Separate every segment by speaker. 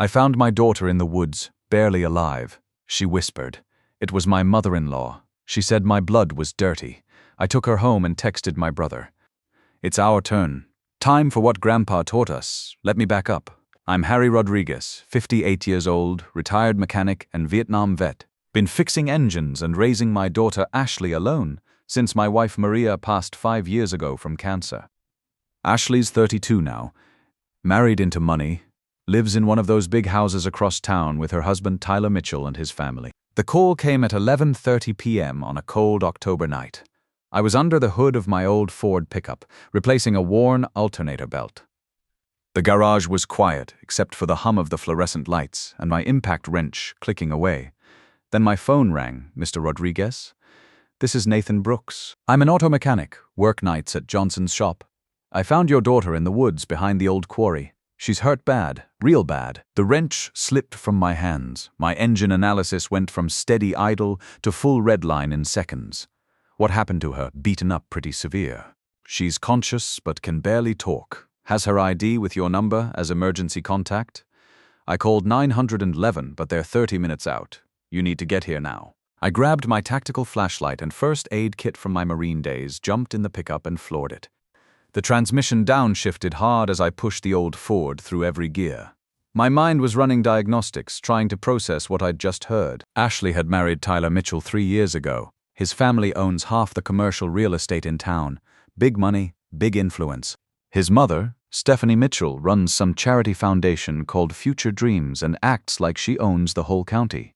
Speaker 1: I found my daughter in the woods, barely alive. She whispered. It was my mother-in-law. She said my blood was dirty. I took her home and texted my brother. It's our turn. Time for what Grandpa taught us. Let me back up. I'm Harry Rodriguez, 58 years old, retired mechanic and Vietnam vet. Been fixing engines and raising my daughter Ashley alone since my wife Maria passed 5 years ago from cancer. Ashley's 32 now, married into money, lives in one of those big houses across town with her husband Tyler Mitchell and his family. The call came at 11:30 p.m. on a cold October night. I was under the hood of my old Ford pickup, replacing a worn alternator belt. The garage was quiet, except for the hum of the fluorescent lights and my impact wrench clicking away. Then my phone rang. Mr. Rodriguez? This is Nathan Brooks. I'm an auto mechanic, work nights at Johnson's shop. I found your daughter in the woods behind the old quarry. She's hurt bad, real bad. The wrench slipped from my hands. My engine analysis went from steady idle to full red line in seconds. What happened to her? Beaten up pretty severe. She's conscious but can barely talk. Has her ID with your number as emergency contact? I called 911, but they're 30 minutes out. You need to get here now. I grabbed my tactical flashlight and first aid kit from my Marine days, jumped in the pickup and floored it. The transmission downshifted hard as I pushed the old Ford through every gear. My mind was running diagnostics, trying to process what I'd just heard. Ashley had married Tyler Mitchell 3 years ago. His family owns half the commercial real estate in town. Big money, big influence. His mother, Stephanie Mitchell, runs some charity foundation called Future Dreams and acts like she owns the whole county.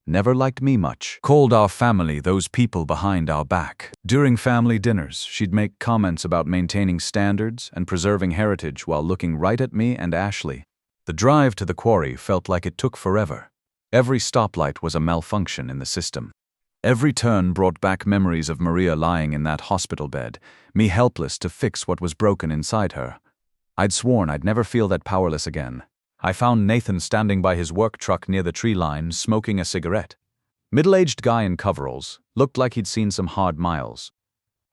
Speaker 1: Never liked me much. Called our family those people behind our back. During family dinners, she'd make comments about maintaining standards and preserving heritage while looking right at me and Ashley. The drive to the quarry felt like it took forever. Every stoplight was a malfunction in the system. Every turn brought back memories of Maria lying in that hospital bed, me helpless to fix what was broken inside her. I'd sworn I'd never feel that powerless again. I found Nathan standing by his work truck near the tree line, smoking a cigarette. Middle-aged guy in coveralls, looked like he'd seen some hard miles.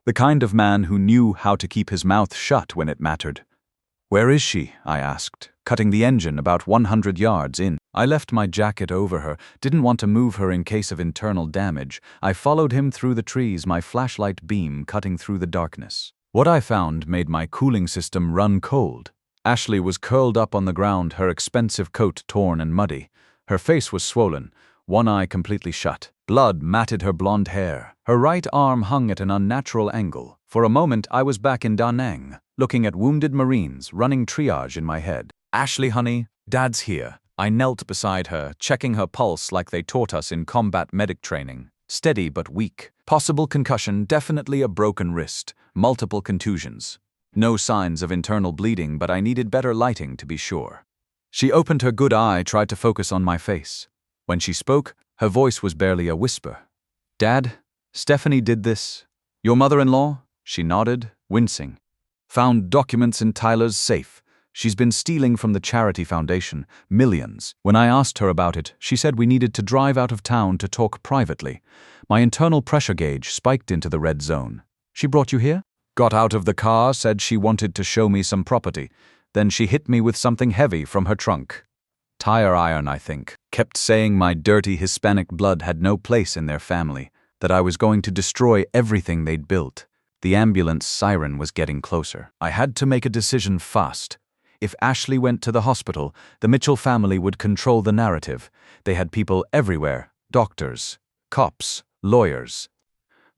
Speaker 1: The kind of man who knew how to keep his mouth shut when it mattered. Where is she? I asked, cutting the engine about 100 yards in. I left my jacket over her, didn't want to move her in case of internal damage. I followed him through the trees, my flashlight beam cutting through the darkness. What I found made my cooling system run cold. Ashley was curled up on the ground, her expensive coat torn and muddy. Her face was swollen, one eye completely shut. Blood matted her blonde hair. Her right arm hung at an unnatural angle. For a moment, I was back in Da Nang, looking at wounded Marines, running triage in my head. Ashley, honey, Dad's here. I knelt beside her, checking her pulse like they taught us in combat medic training. Steady but weak. Possible concussion, definitely a broken wrist. Multiple contusions. No signs of internal bleeding, but I needed better lighting to be sure. She opened her good eye, tried to focus on my face. When she spoke, her voice was barely a whisper. Dad, Stephanie did this. Your mother-in-law? She nodded, wincing. Found documents in Tyler's safe. She's been stealing from the charity foundation, millions. When I asked her about it, she said we needed to drive out of town to talk privately. My internal pressure gauge spiked into the red zone. She brought you here? Got out of the car, said she wanted to show me some property. Then she hit me with something heavy from her trunk. Tire iron, I think. Kept saying my dirty Hispanic blood had no place in their family, that I was going to destroy everything they'd built. The ambulance siren was getting closer. I had to make a decision fast. If Ashley went to the hospital, the Mitchell family would control the narrative. They had people everywhere, doctors, cops, lawyers.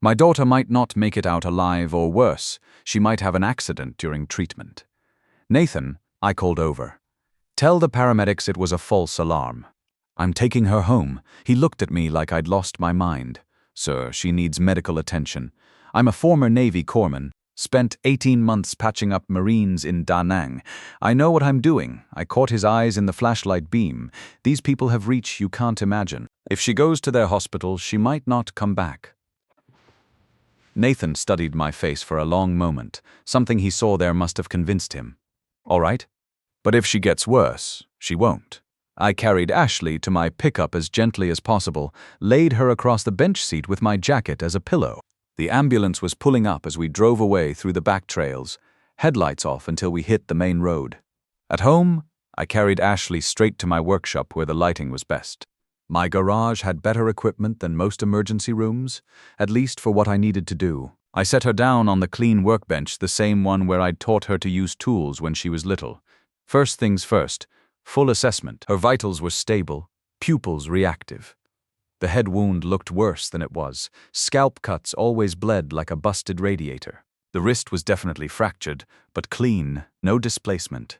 Speaker 1: My daughter might not make it out alive, or worse, she might have an accident during treatment. Nathan, I called over. Tell the paramedics it was a false alarm. I'm taking her home. He looked at me like I'd lost my mind. Sir, she needs medical attention. I'm a former Navy corpsman. Spent 18 months patching up Marines in Da Nang. I know what I'm doing. I caught his eyes in the flashlight beam. These people have reach you can't imagine. If she goes to their hospital, she might not come back. Nathan studied my face for a long moment. Something he saw there must have convinced him. All right. But if she gets worse, she won't. I carried Ashley to my pickup as gently as possible, laid her across the bench seat with my jacket as a pillow. The ambulance was pulling up as we drove away through the back trails, headlights off until we hit the main road. At home, I carried Ashley straight to my workshop where the lighting was best. My garage had better equipment than most emergency rooms, at least for what I needed to do. I set her down on the clean workbench, the same one where I'd taught her to use tools when she was little. First things first, full assessment. Her vitals were stable, pupils reactive. The head wound looked worse than it was. Scalp cuts always bled like a busted radiator. The wrist was definitely fractured, but clean, no displacement.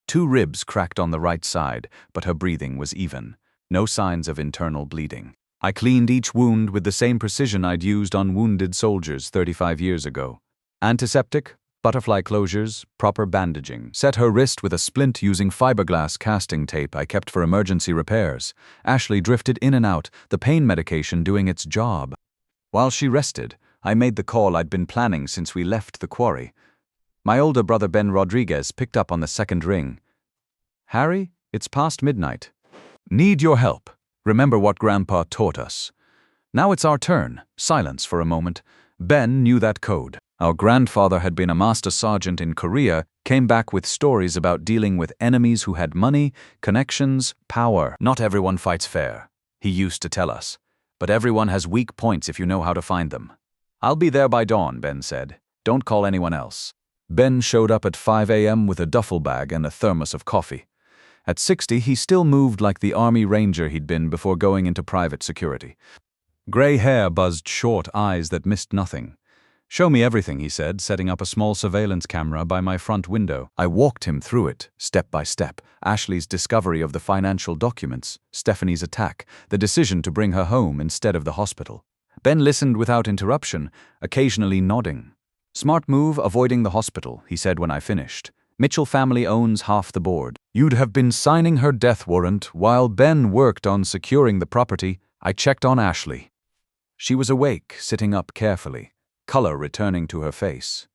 Speaker 1: 2 ribs cracked on the right side, but her breathing was even. No signs of internal bleeding. I cleaned each wound with the same precision I'd used on wounded soldiers 35 years ago. Antiseptic, butterfly closures, proper bandaging. Set her wrist with a splint using fiberglass casting tape I kept for emergency repairs. Ashley drifted in and out, the pain medication doing its job. While she rested, I made the call I'd been planning since we left the quarry. My older brother Ben Rodriguez picked up on the second ring. "Harry, it's past midnight. Need your help. Remember what Grandpa taught us." Now it's our turn. Silence for a moment. Ben knew that code. Our grandfather had been a master sergeant in Korea, came back with stories about dealing with enemies who had money, connections, power. Not everyone fights fair, he used to tell us. But everyone has weak points if you know how to find them. "I'll be there by dawn," Ben said. "Don't call anyone else." Ben showed up at 5 a.m. with a duffel bag and a thermos of coffee. At 60, he still moved like the Army Ranger he'd been before going into private security. Gray hair buzzed short eyes that missed nothing. "Show me everything," he said, setting up a small surveillance camera by my front window. I walked him through it, step by step. Ashley's discovery of the financial documents, Stephanie's attack, the decision to bring her home instead of the hospital. Ben listened without interruption, occasionally nodding. "Smart move, avoiding the hospital," he said when I finished. "Mitchell family owns half the board. You'd have been signing her death warrant while Ben worked on securing the property." I checked on Ashley. She was awake, sitting up carefully, color returning to her face.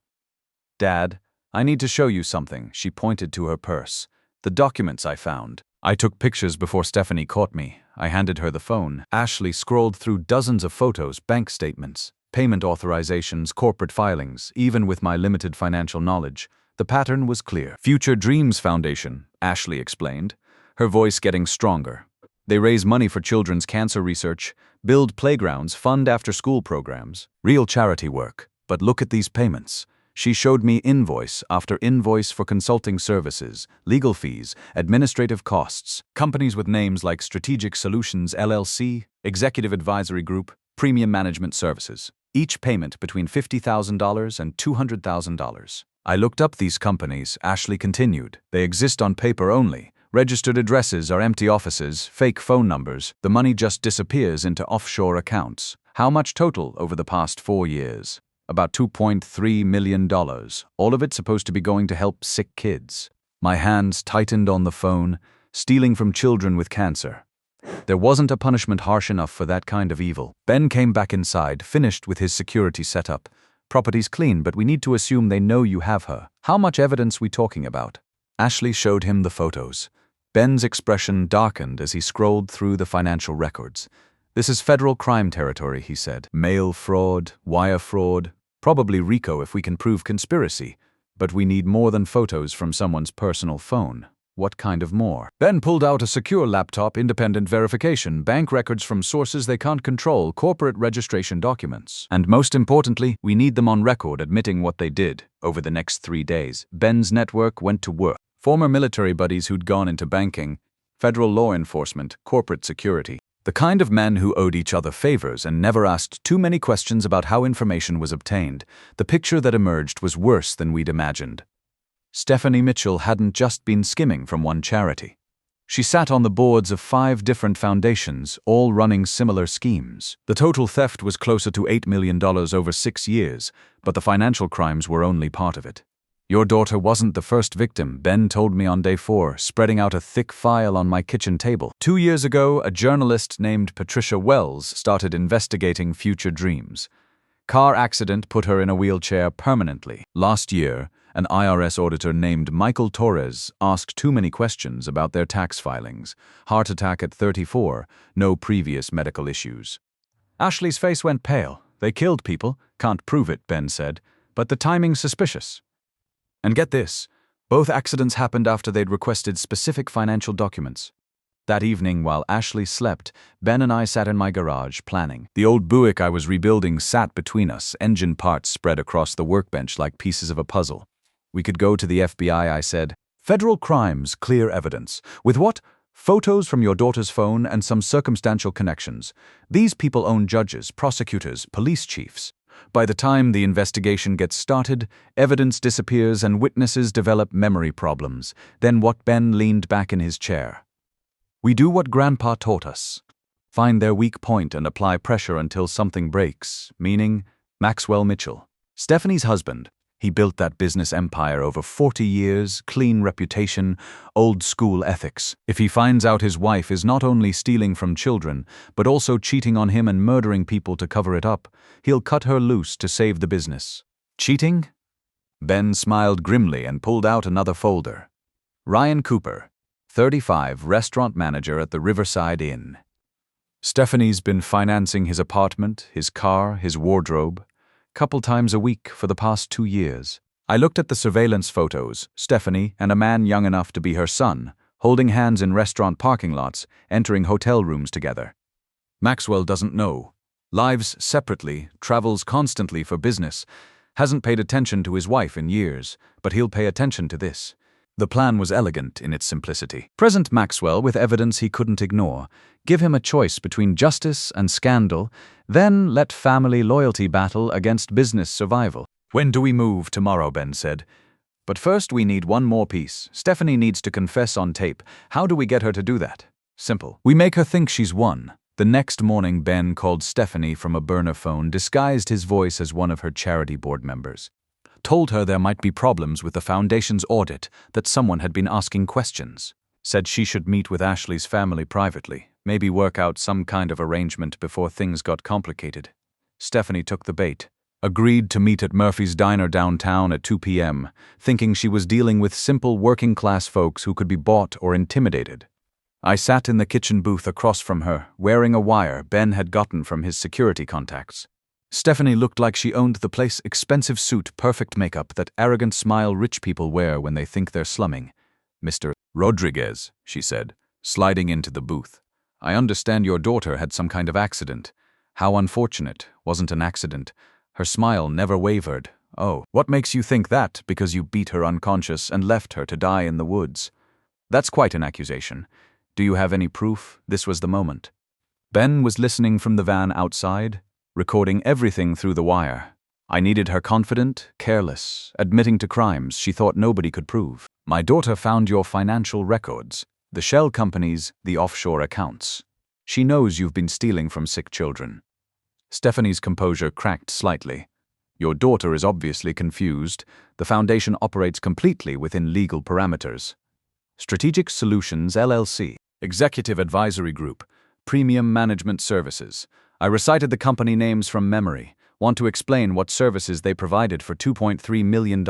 Speaker 1: "Dad, I need to show you something," she pointed to her purse. "The documents I found." I took pictures before Stephanie caught me. I handed her the phone. Ashley scrolled through dozens of photos, bank statements, payment authorizations, corporate filings. Even with my limited financial knowledge, the pattern was clear. "Future Dreams Foundation," Ashley explained, her voice getting stronger. "They raise money for children's cancer research, build playgrounds, fund after-school programs. Real charity work. But look at these payments." She showed me invoice after invoice for consulting services, legal fees, administrative costs. Companies with names like Strategic Solutions LLC, Executive Advisory Group, Premium Management Services. Each payment between $50,000 and $200,000. I looked up these companies, Ashley continued. They exist on paper only. Registered addresses are empty offices, fake phone numbers. The money just disappears into offshore accounts. How much total over the past 4 years? About $2.3 million. All of it supposed to be going to help sick kids. My hands tightened on the phone, stealing from children with cancer. There wasn't a punishment harsh enough for that kind of evil. Ben came back inside, finished with his security setup. "Property's clean, but we need to assume they know you have her. How much evidence we talking about?" Ashley showed him the photos. Ben's expression darkened as he scrolled through the financial records. "This is federal crime territory," he said. "Mail fraud, wire fraud, probably RICO if we can prove conspiracy. But we need more than photos from someone's personal phone." "What kind of more?" Ben pulled out a secure laptop, independent verification, bank records from sources they can't control, corporate registration documents. "And most importantly, we need them on record admitting what they did." Over the next 3 days, Ben's network went to work. Former military buddies who'd gone into banking, federal law enforcement, corporate security. The kind of men who owed each other favors and never asked too many questions about how information was obtained. The picture that emerged was worse than we'd imagined. Stephanie Mitchell hadn't just been skimming from one charity. She sat on the boards of 5 different foundations, all running similar schemes. The total theft was closer to $8 million over 6 years, but the financial crimes were only part of it. "Your daughter wasn't the first victim," Ben told me on day 4, spreading out a thick file on my kitchen table. 2 years ago, a journalist named Patricia Wells started investigating Future Dreams. Car accident put her in a wheelchair permanently. Last year, an IRS auditor named Michael Torres asked too many questions about their tax filings. Heart attack at 34, no previous medical issues. Ashley's face went pale. "They killed people. Can't prove it," Ben said. "But the timing's suspicious. And get this, Both accidents happened after they'd requested specific financial documents. That evening, while Ashley slept, Ben and I sat in my garage, planning. The old Buick I was rebuilding sat between us, engine parts spread across the workbench like pieces of a puzzle. We could go to the FBI, I said. Federal crimes, clear evidence. With what? Photos from your daughter's phone and some circumstantial connections. These people own judges, prosecutors, police chiefs. By the time the investigation gets started, evidence disappears and witnesses develop memory problems. Then what? Ben leaned back in his chair. We do what Grandpa taught us. Find their weak point and apply pressure until something breaks, meaning Maxwell Mitchell. Stephanie's husband. He built that business empire over 40 years, clean reputation, old-school ethics. If he finds out his wife is not only stealing from children, but also cheating on him and murdering people to cover it up, he'll cut her loose to save the business. Cheating? Ben smiled grimly and pulled out another folder. Ryan Cooper, 35, restaurant manager at the Riverside Inn. Stephanie's been financing his apartment, his car, his wardrobe, couple times a week for the past 2 years. I looked at the surveillance photos, Stephanie and a man young enough to be her son, holding hands in restaurant parking lots, entering hotel rooms together. Maxwell doesn't know. Lives separately, travels constantly for business, hasn't paid attention to his wife in years, but he'll pay attention to this. The plan was elegant in its simplicity. Present Maxwell with evidence he couldn't ignore. Give him a choice between justice and scandal, then let family loyalty battle against business survival. When do we move? Tomorrow, Ben said. But first we need one more piece. Stephanie needs to confess on tape. How do we get her to do that? Simple. We make her think she's won. The next morning, Ben called Stephanie from a burner phone, disguised his voice as one of her charity board members. Told her there might be problems with the foundation's audit, that someone had been asking questions. Said she should meet with Ashley's family privately, maybe work out some kind of arrangement before things got complicated. Stephanie took the bait. Agreed to meet at Murphy's Diner downtown at 2 p.m., thinking she was dealing with simple working-class folks who could be bought or intimidated. I sat in the kitchen booth across from her, wearing a wire Ben had gotten from his security contacts. Stephanie looked like she owned the place, expensive suit, perfect makeup, that arrogant smile rich people wear when they think they're slumming. Mr. Rodriguez, she said, sliding into the booth. I understand your daughter had some kind of accident. How unfortunate. Wasn't an accident. Her smile never wavered. Oh, what makes you think that? Because you beat her unconscious and left her to die in the woods. That's quite an accusation. Do you have any proof? This was the moment. Ben was listening from the van outside, recording everything through the wire. I needed her confident, careless, admitting to crimes she thought nobody could prove. My daughter found your financial records, the shell companies, the offshore accounts. She knows you've been stealing from sick children. Stephanie's composure cracked slightly. Your daughter is obviously confused. The foundation operates completely within legal parameters. Strategic Solutions LLC, Executive Advisory Group, Premium Management Services. I recited the company names from memory. Want to explain what services they provided for $2.3 million?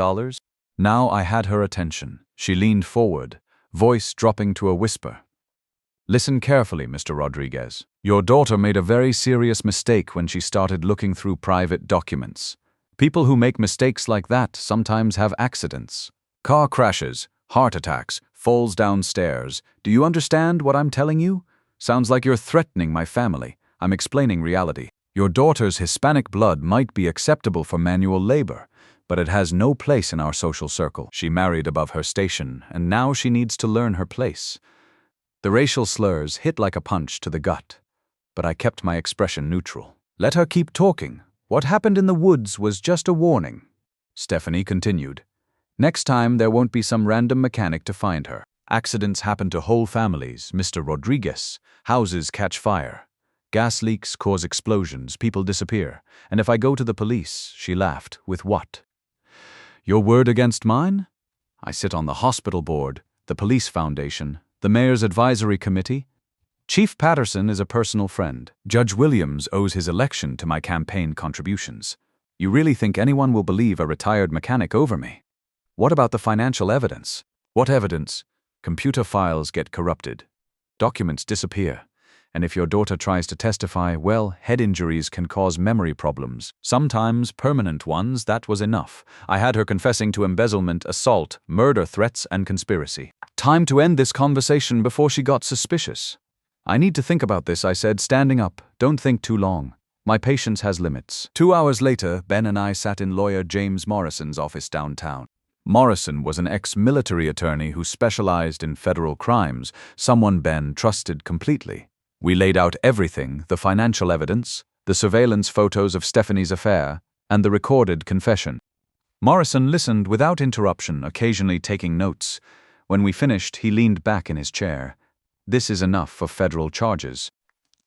Speaker 1: Now I had her attention. She leaned forward, voice dropping to a whisper. Listen carefully, Mr. Rodriguez. Your daughter made a very serious mistake when she started looking through private documents. People who make mistakes like that sometimes have accidents. Car crashes, heart attacks, falls down stairs. Do you understand what I'm telling you? Sounds like you're threatening my family. I'm explaining reality. Your daughter's Hispanic blood might be acceptable for manual labor, but it has no place in our social circle. She married above her station, and now she needs to learn her place. The racial slurs hit like a punch to the gut, but I kept my expression neutral. Let her keep talking. What happened in the woods was just a warning. Stephanie continued. Next time there won't be some random mechanic to find her. Accidents happen to whole families, Mr. Rodriguez. Houses catch fire. Gas leaks cause explosions, people disappear. And if I go to the police, she laughed, with what? Your word against mine? I sit on the hospital board, the police foundation, the mayor's advisory committee. Chief Patterson is a personal friend. Judge Williams owes his election to my campaign contributions. You really think anyone will believe a retired mechanic over me? What about the financial evidence? What evidence? Computer files get corrupted. Documents disappear. And if your daughter tries to testify, well, head injuries can cause memory problems. Sometimes permanent ones. That was enough. I had her confessing to embezzlement, assault, murder threats, and conspiracy. Time to end this conversation before she got suspicious. I need to think about this, I said, standing up. Don't think too long. My patience has limits. 2 hours later, Ben and I sat in lawyer James Morrison's office downtown. Morrison was an ex-military attorney who specialized in federal crimes, someone Ben trusted completely. We laid out everything: the financial evidence, the surveillance photos of Stephanie's affair, and the recorded confession. Morrison listened without interruption, occasionally taking notes. When we finished, he leaned back in his chair. This is enough for federal charges.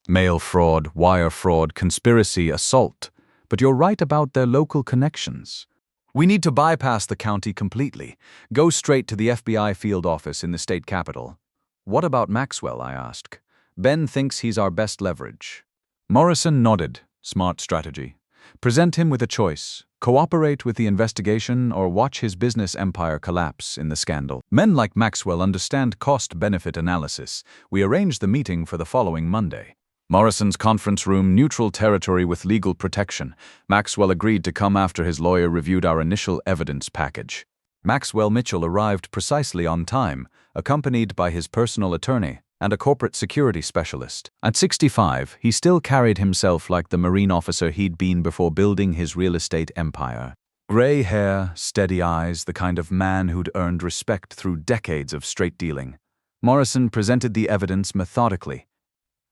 Speaker 1: Mail fraud, wire fraud, conspiracy, assault. But you're right about their local connections. We need to bypass the county completely. Go straight to the FBI field office in the state capital. What about Maxwell? I asked. Ben thinks he's our best leverage. Morrison nodded. Smart strategy. Present him with a choice: cooperate with the investigation or watch his business empire collapse in the scandal. Men like Maxwell understand cost-benefit analysis. We arranged the meeting for the following Monday. Morrison's conference room, neutral territory with legal protection. Maxwell agreed to come after his lawyer reviewed our initial evidence package. Maxwell Mitchell arrived precisely on time, accompanied by his personal attorney and a corporate security specialist. At 65, he still carried himself like the Marine officer he'd been before building his real estate empire. Gray hair, steady eyes, the kind of man who'd earned respect through decades of straight dealing. Morrison presented the evidence methodically.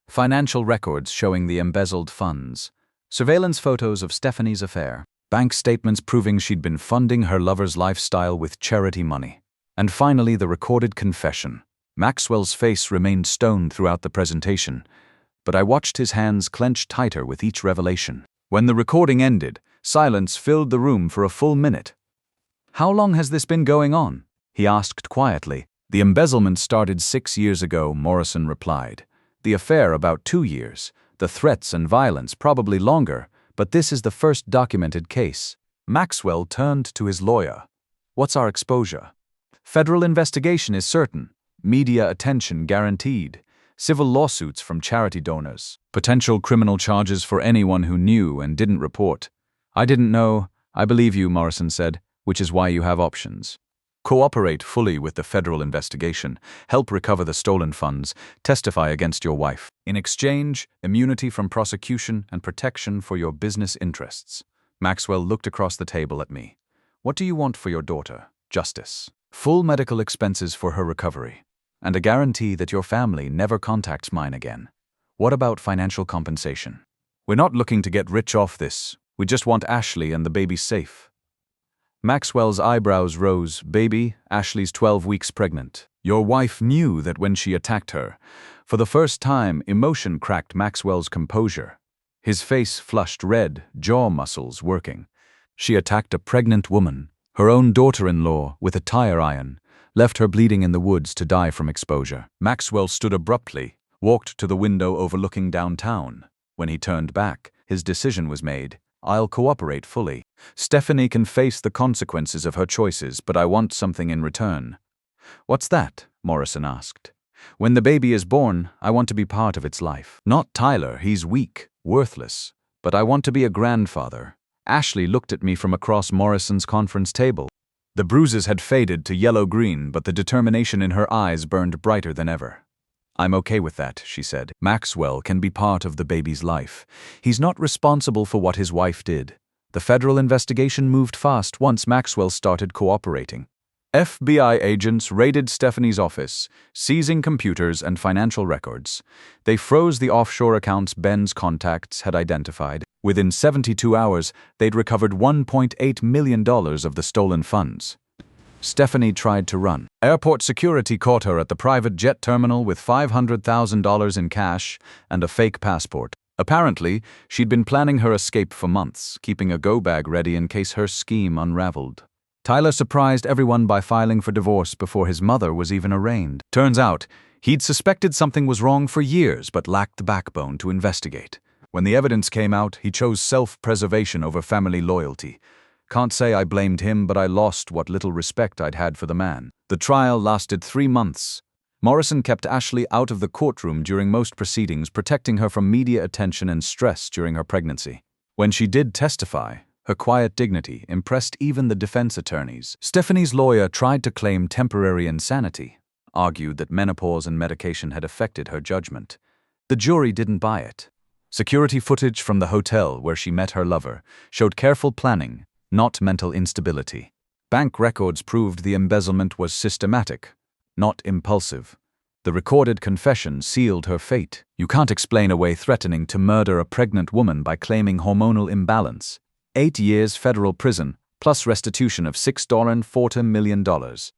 Speaker 1: Financial records showing the embezzled funds, surveillance photos of Stephanie's affair, bank statements proving she'd been funding her lover's lifestyle with charity money, and finally the recorded confession. Maxwell's face remained stone throughout the presentation, but I watched his hands clench tighter with each revelation. When the recording ended, silence filled the room for a full minute. "How long has this been going on?" he asked quietly. "The embezzlement started 6 years ago," Morrison replied. "The affair about 2 years. The threats and violence probably longer, but this is the first documented case." Maxwell turned to his lawyer. "What's our exposure?" "Federal investigation is certain. Media attention guaranteed. Civil lawsuits from charity donors. Potential criminal charges for anyone who knew and didn't report." "I didn't know. I believe you," Morrison said, "which is why you have options. Cooperate fully with the federal investigation, help recover the stolen funds, testify against your wife. In exchange, immunity from prosecution and protection for your business interests." Maxwell looked across the table at me. "What do you want for your daughter?" "Justice. Full medical expenses for her recovery. And a guarantee that your family never contacts mine again." "What about financial compensation?" "We're not looking to get rich off this. We just want Ashley and the baby safe." Maxwell's eyebrows rose. "Baby, Ashley's 12 weeks pregnant. Your wife knew that when she attacked her." For the first time, emotion cracked Maxwell's composure. His face flushed red, jaw muscles working. "She attacked a pregnant woman, her own daughter-in-law, with a tire iron, left her bleeding in the woods to die from exposure." Maxwell stood abruptly, walked to the window overlooking downtown. When he turned back, his decision was made. "I'll cooperate fully. Stephanie can face the consequences of her choices, but I want something in return." "What's that?" Morrison asked. "When the baby is born, I want to be part of its life. Not Tyler, he's weak, worthless. But I want to be a grandfather." Ashley looked at me from across Morrison's conference table. The bruises had faded to yellow-green, but the determination in her eyes burned brighter than ever. "I'm okay with that," she said. "Maxwell can be part of the baby's life. He's not responsible for what his wife did." The federal investigation moved fast once Maxwell started cooperating. FBI agents raided Stephanie's office, seizing computers and financial records. They froze the offshore accounts Ben's contacts had identified. Within 72 hours, they'd recovered $1.8 million of the stolen funds. Stephanie tried to run. Airport security caught her at the private jet terminal with $500,000 in cash and a fake passport. Apparently, she'd been planning her escape for months, keeping a go-bag ready in case her scheme unraveled. Tyler surprised everyone by filing for divorce before his mother was even arraigned. Turns out, he'd suspected something was wrong for years but lacked the backbone to investigate. When the evidence came out, he chose self-preservation over family loyalty. Can't say I blamed him, but I lost what little respect I'd had for the man. The trial lasted 3 months. Morrison kept Ashley out of the courtroom during most proceedings, protecting her from media attention and stress during her pregnancy. When she did testify, her quiet dignity impressed even the defense attorneys. Stephanie's lawyer tried to claim temporary insanity, argued that menopause and medication had affected her judgment. The jury didn't buy it. Security footage from the hotel where she met her lover showed careful planning, not mental instability. Bank records proved the embezzlement was systematic, not impulsive. The recorded confession sealed her fate. You can't explain away threatening to murder a pregnant woman by claiming hormonal imbalance. 8 years federal prison, plus restitution of $6.40 million.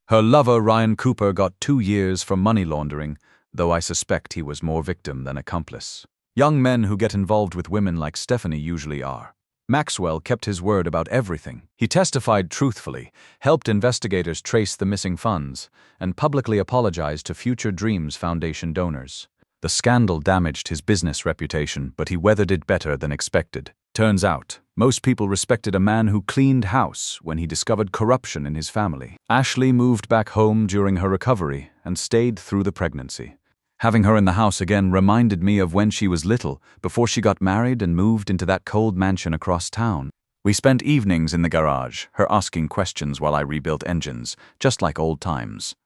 Speaker 1: Her lover, Ryan Cooper, got 2 years for money laundering, though I suspect he was more victim than accomplice. Young men who get involved with women like Stephanie usually are. Maxwell kept his word about everything. He testified truthfully, helped investigators trace the missing funds, and publicly apologized to Future Dreams Foundation donors. The scandal damaged his business reputation, but he weathered it better than expected. Turns out, most people respected a man who cleaned house when he discovered corruption in his family. Ashley moved back home during her recovery and stayed through the pregnancy. Having her in the house again reminded me of when she was little, before she got married and moved into that cold mansion across town. We spent evenings in the garage, her asking questions while I rebuilt engines, just like old times.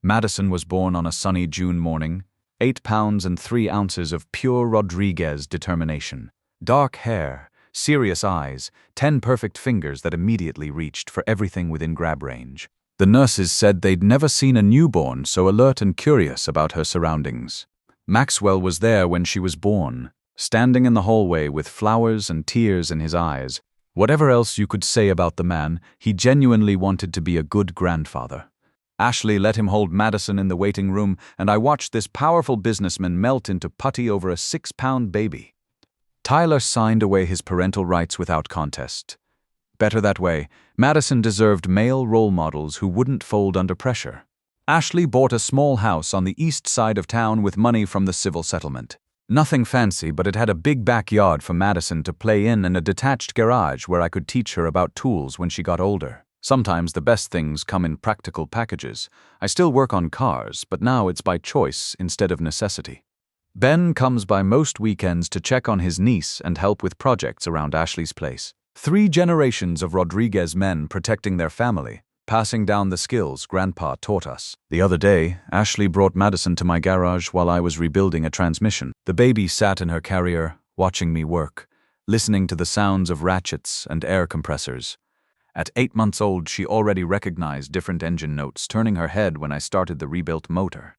Speaker 1: Madison was born on a sunny June morning, 8 pounds and 3 ounces of pure Rodriguez determination. Dark hair, serious eyes, 10 perfect fingers that immediately reached for everything within grab range. The nurses said they'd never seen a newborn so alert and curious about her surroundings. Maxwell was there when she was born, standing in the hallway with flowers and tears in his eyes. Whatever else you could say about the man, he genuinely wanted to be a good grandfather. Ashley let him hold Madison in the waiting room, and I watched this powerful businessman melt into putty over a 6-pound baby. Tyler signed away his parental rights without contest. Better that way. Madison deserved male role models who wouldn't fold under pressure. Ashley bought a small house on the east side of town with money from the civil settlement. Nothing fancy, but it had a big backyard for Madison to play in and a detached garage where I could teach her about tools when she got older. Sometimes the best things come in practical packages. I still work on cars, but now it's by choice instead of necessity. Ben comes by most weekends to check on his niece and help with projects around Ashley's place. 3 generations of Rodriguez men protecting their family, passing down the skills Grandpa taught us. The other day, Ashley brought Madison to my garage while I was rebuilding a transmission. The baby sat in her carrier, watching me work, listening to the sounds of ratchets and air compressors. At 8 months old, she already recognized different engine notes, turning her head when I started the rebuilt motor.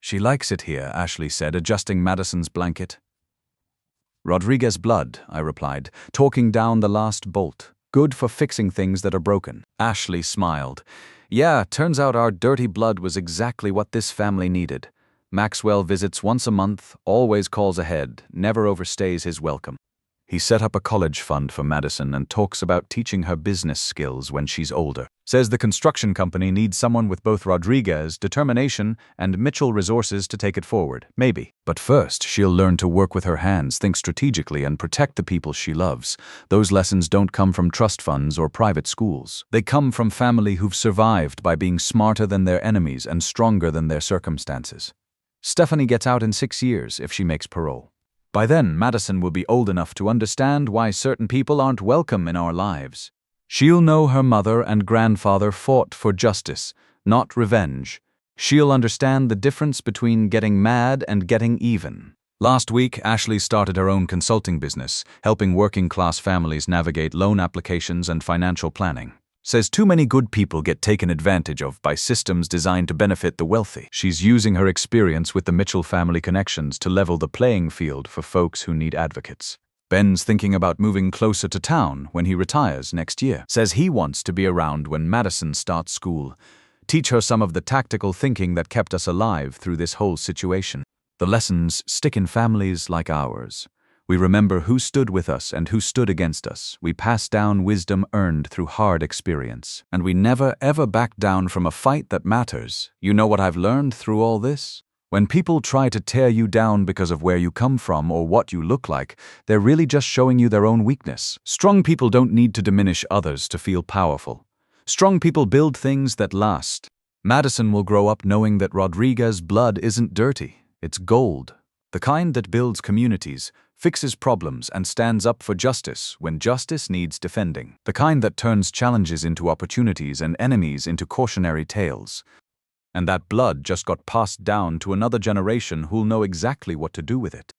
Speaker 1: She likes it here, Ashley said, adjusting Madison's blanket. Rodriguez blood, I replied, torquing down the last bolt. Good for fixing things that are broken. Ashley smiled. Yeah, turns out our dirty blood was exactly what this family needed. Maxwell visits once a month, always calls ahead, never overstays his welcome. He set up a college fund for Madison and talks about teaching her business skills when she's older. Says the construction company needs someone with both Rodriguez determination and Mitchell resources to take it forward. Maybe. But first, she'll learn to work with her hands, think strategically, and protect the people she loves. Those lessons don't come from trust funds or private schools. They come from family who've survived by being smarter than their enemies and stronger than their circumstances. Stephanie gets out in 6 years if she makes parole. By then, Madison will be old enough to understand why certain people aren't welcome in our lives. She'll know her mother and grandfather fought for justice, not revenge. She'll understand the difference between getting mad and getting even. Last week, Ashley started her own consulting business, helping working-class families navigate loan applications and financial planning. Says too many good people get taken advantage of by systems designed to benefit the wealthy. She's using her experience with the Mitchell family connections to level the playing field for folks who need advocates. Ben's thinking about moving closer to town when he retires next year. Says he wants to be around when Madison starts school. Teach her some of the tactical thinking that kept us alive through this whole situation. The lessons stick in families like ours. We remember who stood with us and who stood against us. We pass down wisdom earned through hard experience. And we never ever back down from a fight that matters. You know what I've learned through all this? When people try to tear you down because of where you come from or what you look like, they're really just showing you their own weakness. Strong people don't need to diminish others to feel powerful. Strong people build things that last. Madison will grow up knowing that Rodriguez's blood isn't dirty, it's gold. The kind that builds communities, fixes problems, and stands up for justice when justice needs defending. The kind that turns challenges into opportunities and enemies into cautionary tales. And that blood just got passed down to another generation who'll know exactly what to do with it.